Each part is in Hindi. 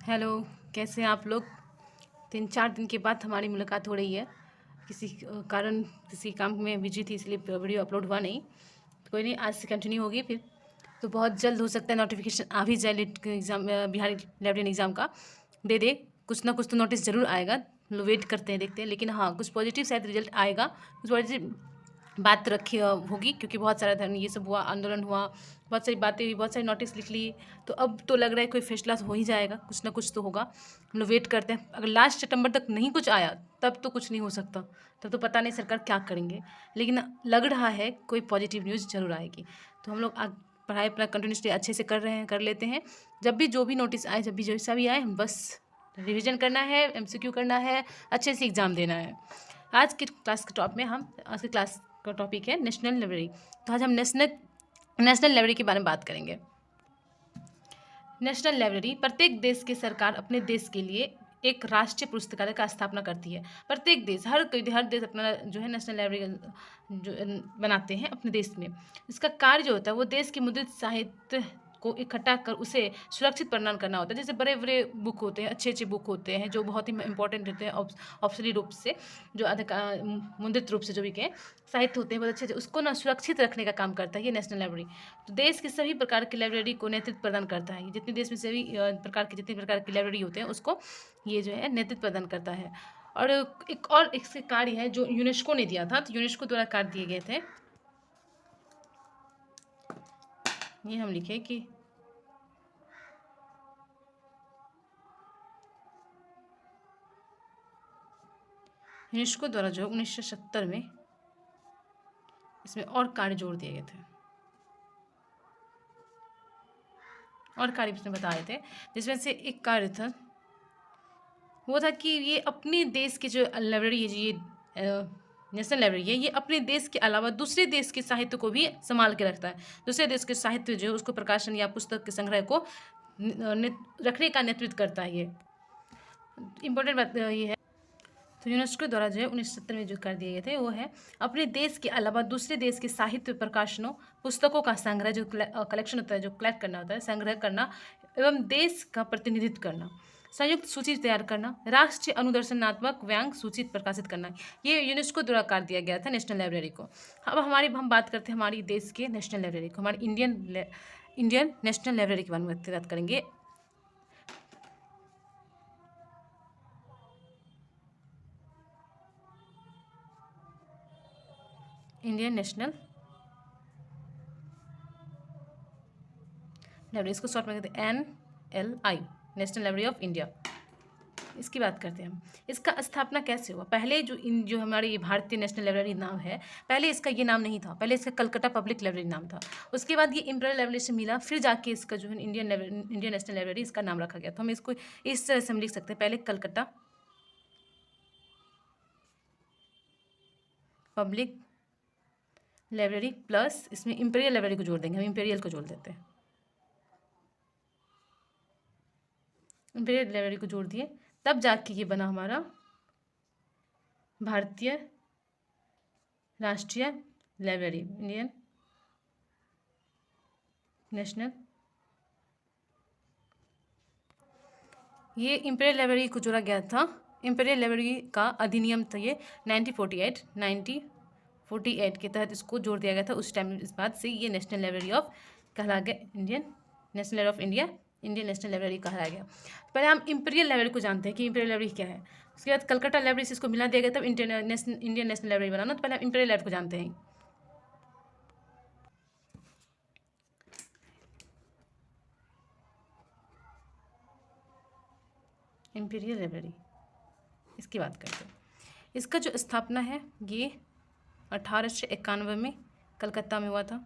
हेलो। कैसे हैं आप लोग? 3-4 दिन के बाद हमारी मुलाकात हो रही है। किसी कारण किसी काम में बिजी थी, इसलिए वीडियो अपलोड हुआ नहीं। तो कोई नहीं, आज से कंटिन्यू होगी फिर। तो बहुत जल्द हो सकता है नोटिफिकेशन आ भी जाए लीट एग्ज़ाम, बिहारी लाइब्रेरियन एग्ज़ाम का दे दे। कुछ ना कुछ तो नोटिस ज़रूर आएगा। हम लोग वेट करते हैं, देखते हैं। लेकिन हाँ, कुछ पॉजिटिव शायद रिजल्ट आएगा। कुछ पॉजिटिव बात रखी होगी, क्योंकि बहुत सारा धर्म ये सब हुआ, आंदोलन हुआ, बहुत सारी बातें हुई, बहुत सारी नोटिस लिख ली। तो अब तो लग रहा है कोई फैसला हो ही जाएगा, कुछ ना कुछ तो होगा। हम लोग वेट करते हैं। अगर लास्ट सितंबर तक नहीं कुछ आया तब तो कुछ नहीं हो सकता। तब तो पता नहीं सरकार क्या करेंगे। लेकिन लग रहा है कोई पॉजिटिव न्यूज़ ज़रूर आएगी। तो हम लोग पढ़ाई अपना कंटिन्यूसली अच्छे से कर रहे हैं, कर लेते हैं। जब भी जो भी नोटिस आए, जब भी जैसा भी आए, हम बस रिवीजन करना है, एमसीक्यू करना है, अच्छे से एग्ज़ाम देना है। आज की क्लास के टॉप में हम आज की क्लास का टॉपिक है नेशनल लाइब्रेरी। तो आज हम नेशनल लाइब्रेरी के बारे में बात करेंगे। नेशनल लाइब्रेरी प्रत्येक देश की सरकार अपने देश के लिए एक राष्ट्रीय पुस्तकालय का स्थापना करती है। प्रत्येक देश, हर देश अपना जो है नेशनल लाइब्रेरी जो बनाते हैं अपने देश में। इसका कार्य जो होता है वो देश के मुद्रित साहित्य को इकट्ठा कर उसे सुरक्षित प्रदान करना होता है। जैसे बड़े बड़े बुक होते हैं, अच्छे अच्छे बुक होते हैं जो बहुत ही इंपॉर्टेंट होते हैं, ऑप्शनली रूप से, जो मुद्रित रूप से जो भी कहें साहित्य होते हैं बहुत अच्छे अच्छे, उसको ना सुरक्षित रखने का काम करता है ये नेशनल लाइब्रेरी। तो देश के सभी प्रकार की लाइब्रेरी को नेतृत्व प्रदान करता है। जितने देश में सभी जितने प्रकार की लाइब्रेरी होते हैं उसको ये जो है नेतृत्व प्रदान करता है। और एक और इसके कार्य है जो यूनेस्को ने दिया था। तो यूनेस्को द्वारा कार्य दिए गए थे। ये हम लिखे कि यूनेस्को द्वारा जो 1970 में इसमें और कार्य जोड़ दिए गए थे, और कार्य इसमें बताए थे। जिसमें से एक कार्य था वो था कि ये अपने देश की जो लाइब्रेरी है, ये नेशनल लाइब्रेरी है, ये अपने देश के अलावा दूसरे देश के साहित्य को भी संभाल के रखता है। दूसरे देश के साहित्य जो है उसको प्रकाशन या पुस्तक के संग्रह को रखने का नेतृत्व करता है। ये इम्पोर्टेंट बात ये है। तो यूनेस्को द्वारा जो है 1970 में जो कर दिए गए थे वो है अपने देश के अलावा दूसरे देश के साहित्य प्रकाशनों पुस्तकों का संग्रह, जो कलेक्शन होता है, जो कलेक्ट करना होता है, संग्रह करना एवं देश का प्रतिनिधित्व करना, संयुक्त सूची तैयार करना, राष्ट्रीय अनुदर्शनात्मक व्यंग सूची प्रकाशित करना, ये यूनेस्को द्वारा कर दिया गया था नेशनल लाइब्रेरी को। अब हम बात करते हैं हमारी देश के नेशनल लाइब्रेरी को, हमारी इंडियन नेशनल लाइब्रेरी के बारे में बात करेंगे। इंडियन नेशनल लाइब्रेरी, इसको शॉर्ट में कहते हैं NLI, national library of India. इसकी बात करते हैं हम। इसका स्थापना कैसे हुआ? पहले जो हमारी ये भारतीय नेशनल लाइब्रेरी नाम है, पहले इसका ये नाम नहीं था। पहले इसका कलकत्ता पब्लिक लाइब्रेरी नाम था। उसके बाद ये इंपीरियल लाइब्रेरी से मिला, फिर जाके इसका जो है इंडियन नेशनल लाइब्रेरी इसका नाम रखा गया। तो हम इसको इस तरह से हम लिख सकते हैं, पहले कलकत्ता पब्लिक लाइब्रेरी प्लस इसमें इंपीरियल लाइब्रेरी को जोड़ देंगे, हम इंपीरियल को जोड़ देते हैं। इंपीरियल लाइब्रेरी को जोड़ दिए, तब जाके ये बना हमारा भारतीय राष्ट्रीय लाइब्रेरी, इंडियन नेशनल। ये इंपीरियल लाइब्रेरी को जोड़ा गया था। इंपीरियल लाइब्रेरी का अधिनियम था ये 1948 के तहत इसको जोड़ दिया गया था। उस टाइम इस बात से ये नेशनल लाइब्रेरी ऑफ कहला गया, Indian national library of India, Indian national library कहलाया गया। पहले हम इंपीरियल लाइब्रेरी को जानते हैं कि इंपीरियल लाइब्रेरी क्या है। उसके बाद कलकत्ता लाइब्रेरी से इसको मिला दिया गया, तब इंडियन नेशनल लाइब्रेरी बनाना। तो पहले हम इंपीरियल लाइब्रेरी को जानते हैं। इंपीरियल लाइब्रेरी, इसकी बात करते हैं। इसका जो स्थापना है ये 1891 में कलकत्ता में हुआ था।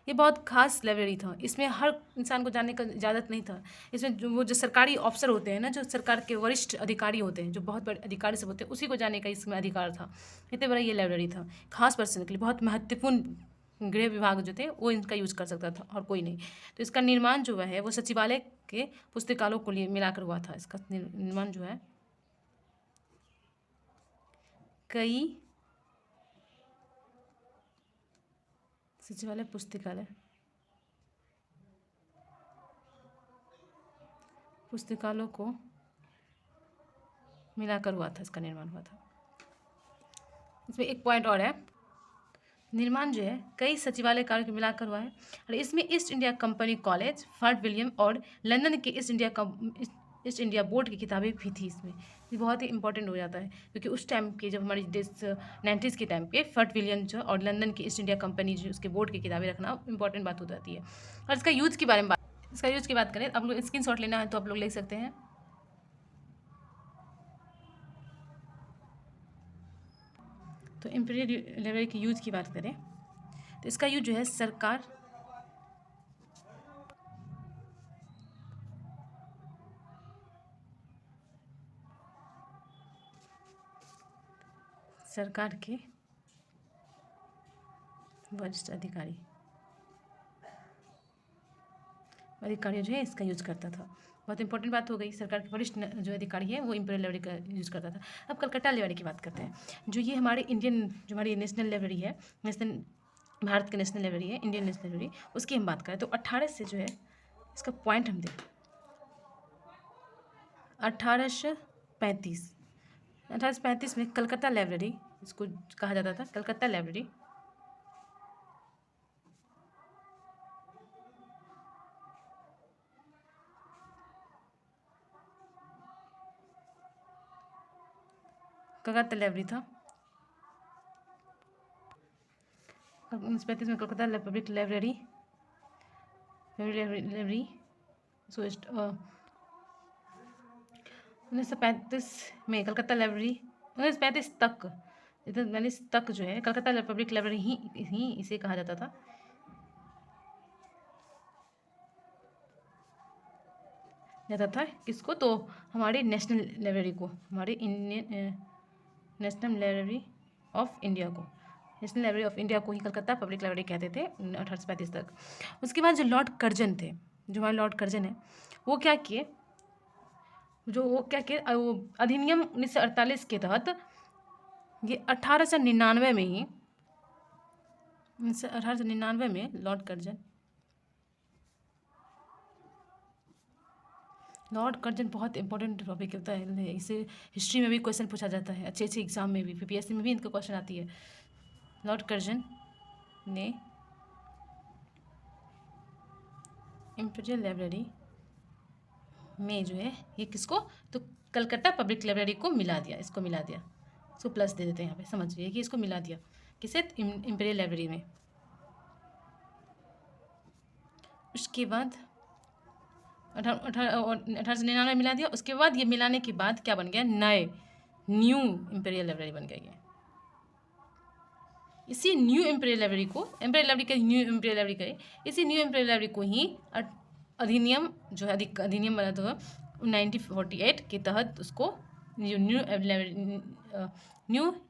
ये बहुत खास लाइब्रेरी था। इसमें हर इंसान को जानने का इजाज़त नहीं था। इसमें जो सरकारी अफसर होते हैं ना, जो सरकार के वरिष्ठ अधिकारी होते हैं, जो बहुत बड़े अधिकारी सब होते हैं, उसी को जानने का इसमें अधिकार था। इतने बड़ा ये लाइब्रेरी था। खास पर्सन के लिए बहुत महत्वपूर्ण गृह विभाग जो थे वो इनका यूज़ कर सकता था और कोई नहीं। तो इसका निर्माण जो है वो सचिवालय के पुस्तकालयों को लिए मिलाकर हुआ था। इसका निर्माण जो है कई सचिवालय पुस्तकालय पुस्तकालयों को मिलाकर हुआ था, इसका निर्माण हुआ था। इसमें एक पॉइंट और है, निर्माण जो है कई सचिवालय कार्यों को मिलाकर हुआ है और इसमें east India company college, fort William और लंदन के ईस्ट इंडिया बोर्ड की किताबें भी थी इसमें। ये बहुत ही इंपॉर्टेंट हो जाता है क्योंकि उस टाइम के जब हमारी 90s के टाइम पे फोर्ट विलियम जो और लंदन की ईस्ट इंडिया कंपनी जो उसके बोर्ड की किताबें रखना इंपॉर्टेंट बात हो जाती है। और इसका यूज के बारे में बात करें, आप लोग स्क्रीन शॉट लेना है तो आप लोग ले सकते हैं। तो इंपीरियल लाइब्रेरी की यूज की बात करें तो इसका यूज जो है सरकार के वरिष्ठ अधिकारी जो है इसका यूज करता था। बहुत इंपॉर्टेंट बात हो गई, सरकार के वरिष्ठ जो अधिकारी है वो इंपीरियल लाइब्रेरी का यूज करता था। अब कलकत्ता लाइब्रेरी की बात करते हैं, जो ये हमारी हमारी नेशनल लाइब्रेरी है, भारत की नेशनल लाइब्रेरी है, इंडियन नेशनल लाइब्रेरी, उसकी हम बात करें तो 18 से जो है इसका पॉइंट हम देखें 1835 में कलकत्ता लाइब्रेरी इसको कहा जाता था, कलकत्ता लाइब्रेरी। कलकत्ता लाइब्रेरी था 1935 में, कलकत्ता पब्लिक लाइब्रेरी सो 1935 में कलकत्ता लाइब्रेरी 1935 तक जो है कलकत्ता पब्लिक लाइब्रेरी ही इसे कहा जाता था। किसको? तो हमारी नेशनल लाइब्रेरी को, हमारी Indian national library of India को, नेशनल लाइब्रेरी ऑफ इंडिया को ही कलकत्ता पब्लिक लाइब्रेरी कहते थे 1835 तक। उसके बाद जो लॉर्ड कर्जन थे, जो हमारे लॉर्ड कर्जन है, वो क्या किए वो अधिनियम 1948 के तहत ये 1899 में ही 1899 में लॉर्ड कर्जन बहुत इंपॉर्टेंट टॉपिक होता है, इसे हिस्ट्री में भी क्वेश्चन पूछा जाता है, अच्छे एग्जाम में भी, PPSC में भी इनका क्वेश्चन आती है। लॉर्ड कर्जन ने इंपीरियल लाइब्रेरी में जो है ये किसको, तो कलकत्ता पब्लिक लाइब्रेरी को मिला दिया, इसको प्लस दे देते हैं यहाँ पे, समझिए कि इसको मिला दिया किसे, इंपीरियल लाइब्रेरी में। उसके बाद 1899 में मिला दिया। उसके बाद ये मिलाने के बाद क्या बन गया, न्यू इंपीरियल लाइब्रेरी बन गया ये। इसी न्यू इंपीरियल लाइब्रेरी को, इसी न्यू इंपीरियल लाइब्रेरी को ही अधिनियम जो है अधिनियम बना था 1948 के तहत उसको न्यू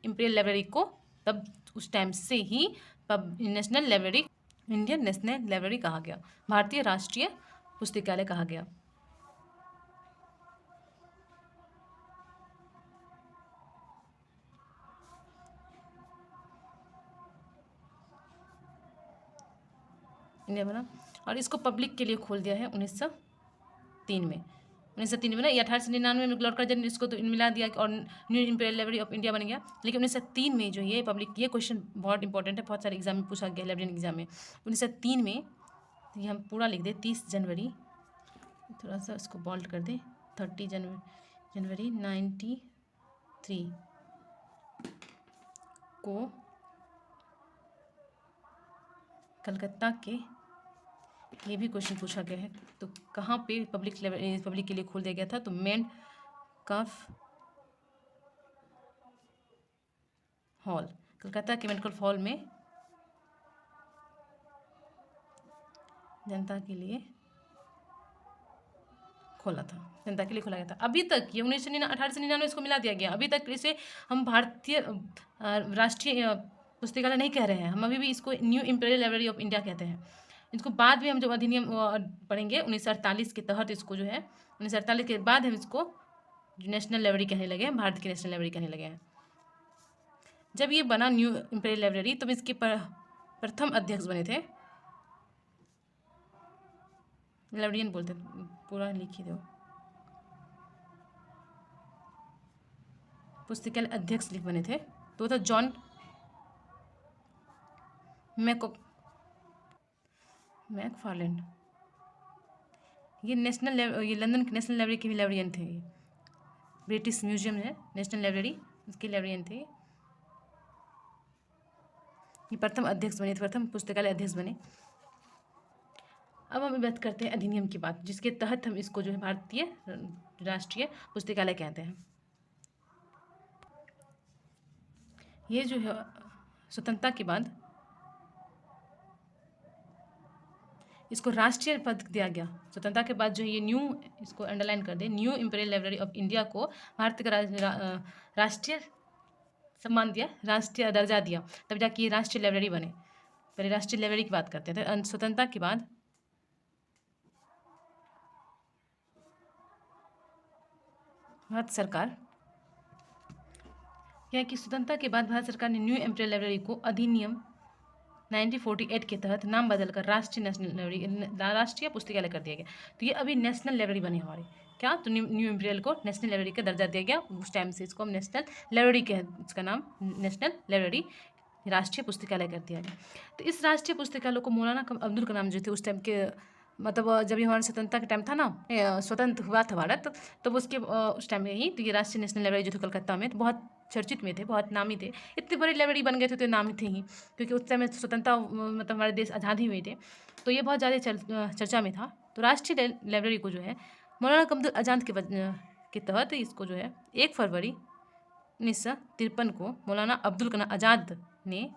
इंपीरियल लाइब्रेरी को तब उस टाइम से ही national library, Indian national library कहा गया, भारतीय राष्ट्रीय पुस्तकालय कहा गया। इंडिया बना और इसको पब्लिक के लिए खोल दिया है 1903 में। 1903 में ना, ये 1899 में लॉर्ड कर्जन ने इसको तो मिला दिया और new imperial library of India बन गया। लेकिन 1903 में जो ये पब्लिक, ये क्वेश्चन बहुत इंपॉर्टेंट है, बहुत सारे एग्जाम में पूछा गया, लाइब्रेरियन एग्जाम में। 1903 में ये हम पूरा लिख दें, 30 जनवरी, थोड़ा सा इसको बोल्ड कर दें, 30 जनवरी 1993 को कलकत्ता के, ये भी क्वेश्चन पूछा गया है, तो कहाँ पे पब्लिक के लिए खोल दिया गया था, तो मेटकाफ हॉल, कलकत्ता के मेटकाफ हॉल में जनता के लिए खोला गया था। अभी तक ये 1899 इसको मिला दिया गया, अभी तक इसे हम भारतीय राष्ट्रीय पुस्तकालय नहीं कह रहे हैं, हम अभी भी इसको new imperial library of India कहते हैं। इसको बाद में हम जब अधिनियम पढ़ेंगे 1948 के तहत, इसको जो है 1948 के बाद हम इसको नेशनल लाइब्रेरी कहने लगे हैं, भारत की नेशनल लाइब्रेरी कहने लगे हैं। जब ये बना न्यू इंपीरियल लाइब्रेरी, तब इसके प्रथम अध्यक्ष बने थे, लाइब्रेरियन बोलते, पूरा लिखी दो, पुस्तकालय अध्यक्ष बने थे तो वो था जॉन मैकफार्लेन। ये ये लंदन के नेशनल लाइब्रेरी के भी लाइब्रेरियन थे। ये ब्रिटिश म्यूजियम है नेशनल लाइब्रेरी, उसके लाइब्रेरियन थे। ये प्रथम अध्यक्ष बने थे, प्रथम पुस्तकालय अध्यक्ष बने। अब हम बात करते हैं अधिनियम की बात, जिसके तहत हम इसको जो है भारतीय राष्ट्रीय पुस्तकालय कहते हैं। ये जो है स्वतंत्रता के बाद इसको राष्ट्रीय पद दिया गया। स्वतंत्रता के बाद जो है ये न्यू, इसको अंडरलाइन कर दे, new imperial library of India को भारत का राष्ट्रीय सम्मान दिया, राष्ट्रीय दर्जा दिया, तब जाके ये राष्ट्रीय लाइब्रेरी बने। पहले राष्ट्रीय लाइब्रेरी की बात करते थे। स्वतंत्रता के बाद भारत सरकार, क्या कि स्वतंत्रता के बाद भारत सरकार ने न्यू इंपीरियल लाइब्रेरी को अधिनियम 1948 के तहत नाम बदलकर राष्ट्रीय नेशनल लाइब्रेरी, राष्ट्रीय पुस्तकालय कर दिया गया। तो ये अभी नेशनल लाइब्रेरी बनी हमारी। क्या? तो न्यू इंपीरियल को नेशनल लाइब्रेरी का दर्जा दिया गया। उस टाइम से इसको हम नेशनल लाइब्रेरी के, इसका नाम नेशनल लाइब्रेरी, राष्ट्रीय पुस्तकालय कर दिया गया। तो इस राष्ट्रीय पुस्तकालय को मौलाना अब्दुल कलाम जो थे उस टाइम के, मतलब जब हमारा स्वतंत्रता का टाइम था ना, स्वतंत्र हुआ था भारत, तब उसके उस टाइम में ही तो ये राष्ट्रीय नेशनल लाइब्रेरी जो थे कलकत्ता में, तो बहुत चर्चित में थे, बहुत नामी थे। इतने बड़े लाइब्रेरी बन गए थे तो नामी थे ही, क्योंकि उस समय स्वतंत्रता, मतलब हमारे देश आज़ाद ही हुए थे, तो ये बहुत ज़्यादा चर्चा में था। तो राष्ट्रीय लाइब्रेरी को जो है मौलाना अब्दुल आज़ाद के तहत इसको जो है 1 फरवरी 1953 को मौलाना अब्दुल कलाम आज़ाद ने,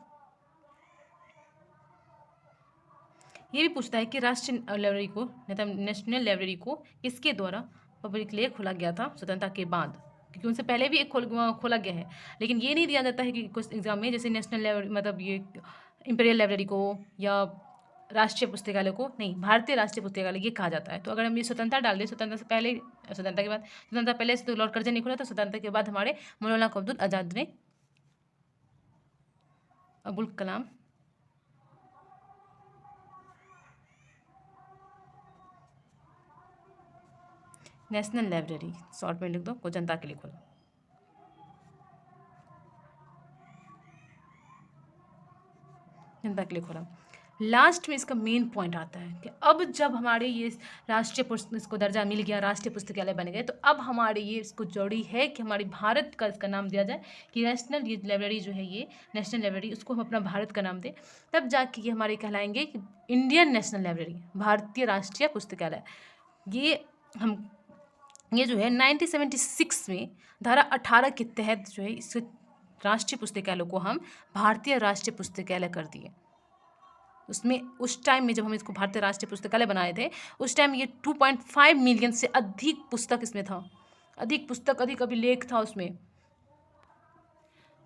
ये भी पूछता है कि राष्ट्रीय लाइब्रेरी को, नेशनल लाइब्रेरी को किसके द्वारा पब्लिक के लिए खोला गया था स्वतंत्रता के बाद, क्योंकि उनसे पहले भी एक खोला गया है, लेकिन ये नहीं दिया जाता है कि कुछ एग्जाम में, जैसे नेशनल लाइब्रेरी, मतलब ये इंपीरियल लाइब्रेरी को या राष्ट्रीय पुस्तकालय को नहीं, भारतीय राष्ट्रीय पुस्तकालय ये कहा जाता है। तो अगर हम ये स्वतंत्रता डाल दें, स्वतंत्रता से पहले, स्वतंत्रता के बाद, स्वतंत्रता पहले से तो लॉर्ड कर्जन नहीं खोला था, स्वतंत्रता के बाद हमारे मौलाना अब्दुल आज़ाद ने, Abul Kalam national library, short में लिख दो, को जनता के लिए खोला। जनता के लिए खोला। लास्ट में इसका मेन पॉइंट आता है कि अब जब हमारे ये राष्ट्रीय इसको दर्जा मिल गया, राष्ट्रीय पुस्तकालय बन गए, तो अब हमारे ये इसको जरूरी है कि हमारी भारत का इसका नाम दिया जाए, कि नेशनल ये लाइब्रेरी जो है, ये नेशनल लाइब्रेरी, उसको हम अपना भारत का नाम दें, तब जाके ये हमारे कहलाएंगे कि इंडियन नेशनल लाइब्रेरी, भारतीय राष्ट्रीय पुस्तकालय। ये जो है 1976 में धारा 18 के तहत जो है इस राष्ट्रीय पुस्तकालय को हम भारतीय राष्ट्रीय पुस्तकालय कर दिए। उसमें उस टाइम में जब हम इसको भारतीय राष्ट्रीय पुस्तकालय बनाए थे, उस टाइम ये 2.5 मिलियन से अधिक पुस्तक इसमें था, अधिक पुस्तक, अधिक अभिलेख था उसमें।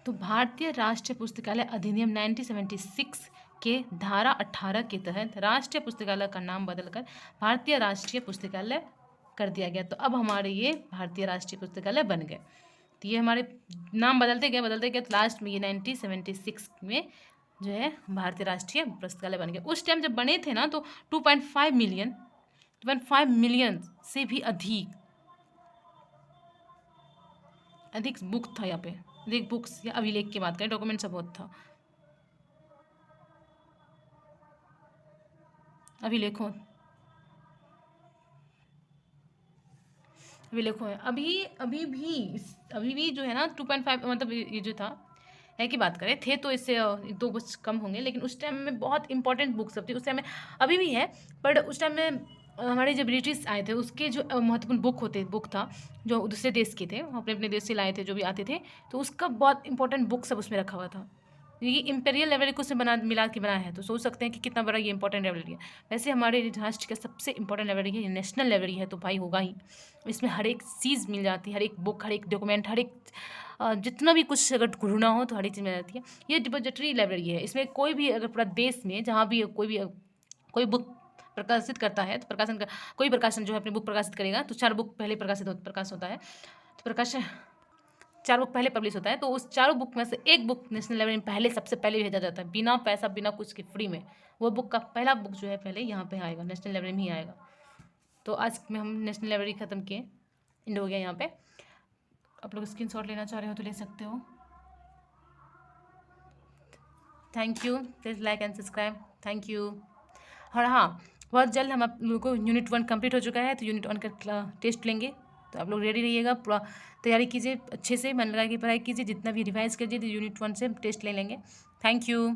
तो भारतीय राष्ट्रीय पुस्तकालय अधिनियम 1976 के धारा 18 के तहत राष्ट्रीय पुस्तकालय का नाम बदलकर भारतीय राष्ट्रीय पुस्तकालय कर दिया गया। तो अब हमारे ये भारतीय राष्ट्रीय पुस्तकालय बन गए। तो ये हमारे नाम बदलते गए, तो लास्ट में ये 1976 में जो है भारतीय राष्ट्रीय पुस्तकालय बन गए। उस टाइम जब बने थे ना, तो 2.5 मिलियन से भी अधिक बुक था यहाँ पे, अधिक बुक्स या अभिलेख की बात करें, डॉक्यूमेंट सब बहुत था, अभिलेखों है। अभी भी जो है ना 2.5, मतलब ये जो था है की बात करें थे, तो इससे 2 कुछ कम होंगे, लेकिन उस टाइम में बहुत इंपॉर्टेंट बुक सब थी उस टाइम में, अभी भी है, पर उस टाइम में हमारे जो ब्रिटिश आए थे उसके जो महत्वपूर्ण बुक था, जो दूसरे देश के थे, वो अपने देश से लाए थे, जो भी आते थे, तो उसका बहुत इंपॉर्टेंट बुक सब उसमें रखा हुआ था। ये इंपीरियल लाइब्रेरी को से मिला के बनाया है, तो सोच सकते हैं कि कितना बड़ा ये इंपॉर्टेंट लाइब्रेरी है। वैसे हमारे राष्ट्र का सबसे इंपॉर्टेंट लाइब्रेरी है, ये नेशनल लाइब्रेरी है, तो भाई होगा ही। इसमें हर एक चीज़ मिल जाती है, हर एक बुक, हर एक डॉक्यूमेंट, हर एक जितना भी कुछ अगर ढूंढना हो तो हर एक चीज़ मिल जाती है। ये डिपॉजिटरी लाइब्रेरी है, इसमें कोई भी अगर पूरा देश में जहाँ भी कोई बुक प्रकाशित करता है, तो कोई प्रकाशन जो है अपनी बुक प्रकाशित करेगा, तो 4 बुक पहले प्रकाश होता है, तो 4 बुक पहले पब्लिश होता है, तो उस 4 बुक में से एक बुक नेशनल लाइब्रेरी में सबसे पहले भेजा जाता है, बिना पैसा, बिना कुछ के, फ्री में। वो बुक का पहला बुक जो है पहले यहाँ पे आएगा, नेशनल लाइब्रेरी में ही आएगा। तो आज में हम नेशनल लाइब्रेरी ख़त्म किए, एंड हो गया यहाँ पे। आप लोग स्क्रीनशॉट लेना चाह रहे हो तो ले सकते हो। Thank you, please like and subscribe, thank you. और हाँ, बहुत जल्द हम आप लोगों को यूनिट 1 कंप्लीट हो चुका है, तो यूनिट 1 का टेस्ट लेंगे, तो आप लोग रेडी रहिएगा, पूरा तैयारी कीजिए, अच्छे से मन लगा के पढ़ाई कीजिए, जितना भी रिवाइज कीजिए, तो यूनिट 1 से टेस्ट ले लेंगे। Thank you.